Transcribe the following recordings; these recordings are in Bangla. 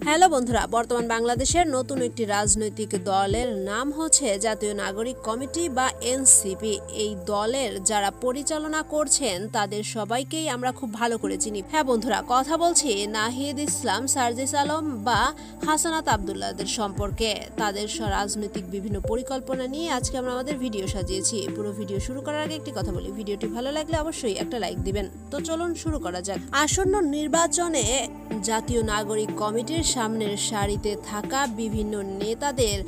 হ্যালো বন্ধুরা, বর্তমান বাংলাদেশের নতুন একটি রাজনৈতিক দলের নাম হচ্ছে জাতীয় নাগরিক কমিটি বা এনসিপি। এই দলের যারা পরিচালনা করছেন তাদের সবাইকেই আমরা খুব ভালো করে চিনি। হ্যাঁ বন্ধুরা, কথা বলছি নাহিদ ইসলাম, সার্জিস আলম বা হাসানাত আব্দুল্লাহদের সম্পর্কে। তাদের রাজনৈতিক বিভিন্ন পরিকল্পনা নিয়ে আজকে আমরা আমাদের ভিডিও সাজিয়েছি। পুরো ভিডিও শুরু করার আগে একটি কথা বলি, ভিডিওটি ভালো লাগলে অবশ্যই একটা লাইক দিবেন। তো চলুন শুরু করা যাক। আসন্ন নির্বাচনে জাতীয় নাগরিক কমিটির সামনের সারিতে থাকা বিভিন্ন নেতাদের,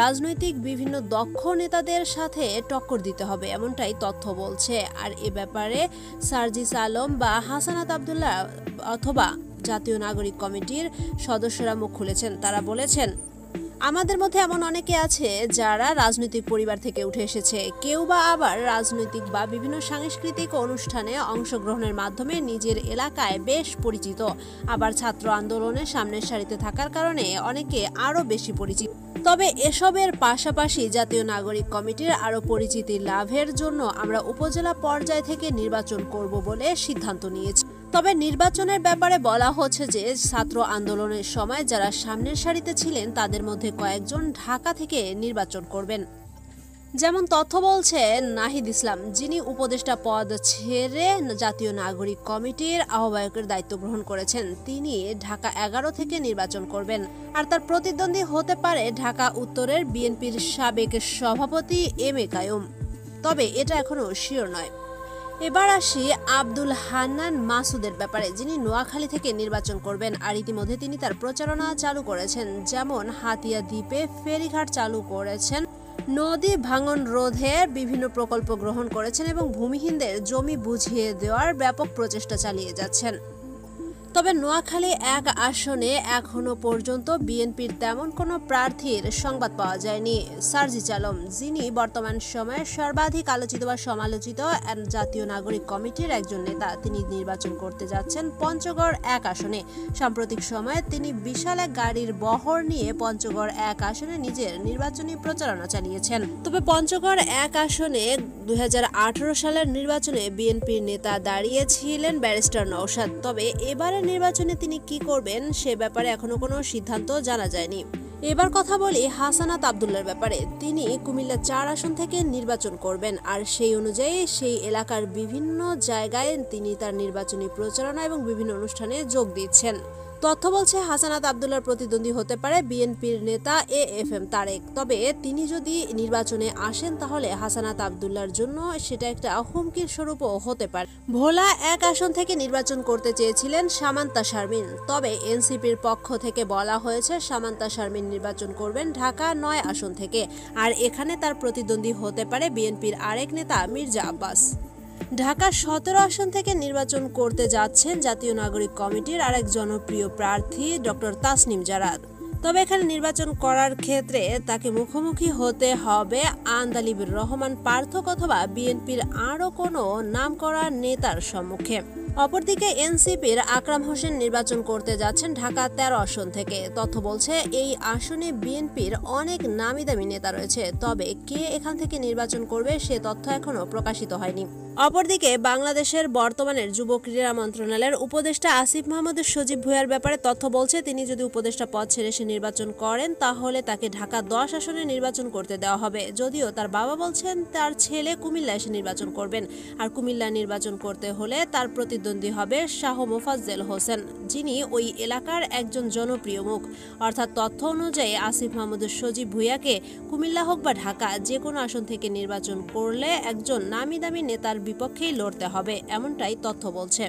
রাজনৈতিক বিভিন্ন দক্ষ নেতাদের সাথে টক্কর দিতে হবে, এমনটাই তথ্য বলছে। আর এ ব্যাপারে সার্জিস আলম বা হাসানাত আব্দুল্লাহ অথবা জাতীয় নাগরিক কমিটির সদস্যরা মুখ খুলেছেন। তারা বলেছেন, আমাদের মধ্যে এমন অনেকে আছে যারা রাজনৈতিক পরিবার থেকে উঠে এসেছে, কেউ বা আবার রাজনৈতিক বা বিভিন্ন সাংস্কৃতিক অনুষ্ঠানে অংশগ্রহণের মাধ্যমে নিজের এলাকায় বেশ পরিচিত, আবার ছাত্র আন্দোলনে সামনের সারিতে থাকার কারণে অনেকে আরও বেশি পরিচিত। তবে এসবের পাশাপাশি জাতীয় নাগরিক কমিটির আরও পরিচিতি লাভের জন্য আমরা উপজেলা পর্যায় থেকে নির্বাচন করব বলে সিদ্ধান্ত নিয়েছি। তবে নির্বাচনের ব্যাপারে বলা হচ্ছে যে ছাত্র আন্দোলনের সময় যারা সামনের সারিতে ছিলেন তাদের মধ্যে কয়েকজন ঢাকা থেকে নির্বাচন করবেন। যেমন তথ্য বলছে নাহিদ ইসলাম, যিনি উপদেষ্টা পদ ছেড়ে জাতীয় নাগরিক কমিটির আহ্বায়কের দায়িত্ব গ্রহণ করেছেন, তিনি ঢাকা 11 থেকে নির্বাচন করবেন। আর তার প্রতিদ্বন্দ্বী হতে পারে ঢাকা উত্তরের বিএনপির সাবেক সভাপতি এম এ কাইয়ুম। তবে এটা এখনো শিওর নয়। এবার আসি আব্দুল হান্নান মাসুদের ব্যাপারে, যিনি নোয়াখালী থেকে নির্বাচন করবেন। আর ইতিমধ্যে তিনি তার প্রচারণা চালু করেছেন, যেমন হাতিয়া দ্বীপে ফেরিঘাট চালু করেছেন, নদী ভাঙন রোধে বিভিন্ন প্রকল্প গ্রহণ করেছেন এবং ভূমিহীনদের জমি বুঝিয়ে দেওয়ার ব্যাপক প্রচেষ্টা চালিয়ে যাচ্ছেন। তবে নোয়াখালী 1 আসনে এখনো পর্যন্ত বিএনপির তেমন কোনো প্রার্থীর সংবাদ পাওয়া যায়নি। সার্জিস আলম, যিনি বর্তমান সময়ে সর্বাধিক আলোচিত বা সমালোচিত জাতীয় নাগরিক কমিটির একজন নেতা, তিনি নির্বাচন করতে যাচ্ছেন পঞ্চগড় 1 আসনে। সাম্প্রতিক সময়ে তিনি বিশাল এক গাড়ির বহর নিয়ে পঞ্চগড় 1 আসনে নিজের নির্বাচনী প্রচারণা চালিয়েছেন। তবে পঞ্চগড় 1 আসনে 2018 সালের নির্বাচনে বিএনপির নেতা দাঁড়িয়েছিলেন ব্যারিস্টার নওশাদ। তবে এবারে নির্বাচনে তিনি কি করবেন সে ব্যাপারে এখনো কোনো সিদ্ধান্ত জানা যায়নি। এবার কথা বলি হাসানাত আব্দুল্লাহর ব্যাপারে। তিনি কুমিল্লা 4 আসন থেকে নির্বাচন করবেন। আর সেই অনুযায়ী সেই এলাকার বিভিন্ন জায়গায় তিনি তার নির্বাচনী প্রচারণা এবং বিভিন্ন অনুষ্ঠানে যোগ দিচ্ছেন। তথ্য বলছে হাসানাত আব্দুল্লাহর প্রতিদ্বন্দ্বী হতে পারে বিএনপির নেতা এএফএম তারেক। তবে তিনি যদি নির্বাচনে আসেন তাহলে হাসানাত আব্দুল্লাহর জন্য সেটা একটা হুমকির স্বরূপও হতে পারে। ভোলা 1 আসন থেকে নির্বাচন করতে চেয়েছিলেন সামান্তা শারমিন। তবে এনসিপির পক্ষ থেকে বলা হয়েছে সামান্তা শারমিন নির্বাচন করবেন ঢাকা 9 আসন থেকে। আর এখানে তার প্রতিদ্বন্দ্বী হতে পারে বিএনপির আরেক নেতা মির্জা আব্বাস। ঢাকা 17 আসন থেকে নির্বাচন করতে যাচ্ছেন জাতীয় নাগরিক কমিটির আরেক জনপ্রিয় প্রার্থী ডক্টর তাসনিম জারাদ। তবে এখানে নির্বাচন করার ক্ষেত্রে তাকে মুখোমুখি হতে হবে আন্দালিবুর রহমান পার্থক অথবা বিএনপির আরও কোনো নামকরা নেতার সম্মুখে। অপরদিকে এনসিপির আকরাম হোসেন নির্বাচন করতে যাচ্ছেন ঢাকা 13 আসন থেকে। তথ্য বলছে এই আসনে বিএনপির অনেক নামি দামি নেতা রয়েছে। তবে কে এখান থেকে নির্বাচন করবে সে তথ্য এখনো প্রকাশিত হয়নি। অপরদিকে বাংলাদেশের বর্তমানের যুব ক্রীড়া মন্ত্রণালয়ের উপদেষ্টা আসিফ মাহমুদ সজীব ভুঁইয়ার ব্যাপারে তথ্য বলছে, তিনি যদি উপদেষ্টা পদ ছেড়ে সে নির্বাচন করেন তাহলে তাকে ঢাকা 10 আসনে নির্বাচন করতে দেওয়া হবে। যদিও তার বাবা বলছেন তার ছেলে কুমিল্লা এসে নির্বাচন করবেন। আর কুমিল্লা নির্বাচন করতে হলে তার প্রতিদ্বন্দ্বী হবে শাহ মোফাজ্জেল হোসেন, যিনি ওই এলাকার একজন জনপ্রিয় মুখ। অর্থাৎ তথ্য অনুযায়ী আসিফ মাহমুদ সজীব ভুঁইয়াকে কুমিল্লা হোক বা ঢাকা যে কোনো আসন থেকে নির্বাচন করলে একজন নামি দামি নেতার বিপক্ষেই লড়তে হবে, এমনটাই তথ্য বলছে।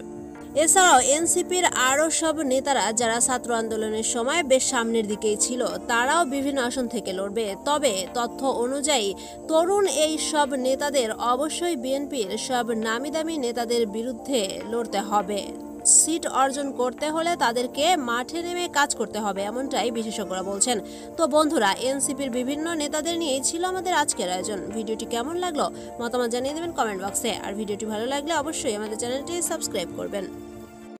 এছাড়াও এনসিপির আরও সব নেতারা যারা ছাত্র আন্দোলনের সময় বেশ সামনের দিকেই ছিল, তারাও বিভিন্ন আসন থেকে লড়বে। তবে তথ্য অনুযায়ী তরুণ এই সব নেতাদের অবশ্যই বিএনপির সব নামি দামি নেতাদের বিরুদ্ধে লড়তে হবে। সিট অর্জন করতে হলে তাদেরকে মাঠে নেমে কাজ করতে হবে, এমনটাই বিশেষজ্ঞরা বলছেন। তো বন্ধুরা, এনসিপির বিভিন্ন নেতাদের নিয়েই ছিল আমাদের আজকের আয়োজন। ভিডিওটি কেমন লাগলো মতামত জানিয়ে দেবেন কমেন্ট বক্সে। আর ভিডিওটি ভালো লাগলে অবশ্যই আমাদের চ্যানেলটি সাবস্ক্রাইব করবেন।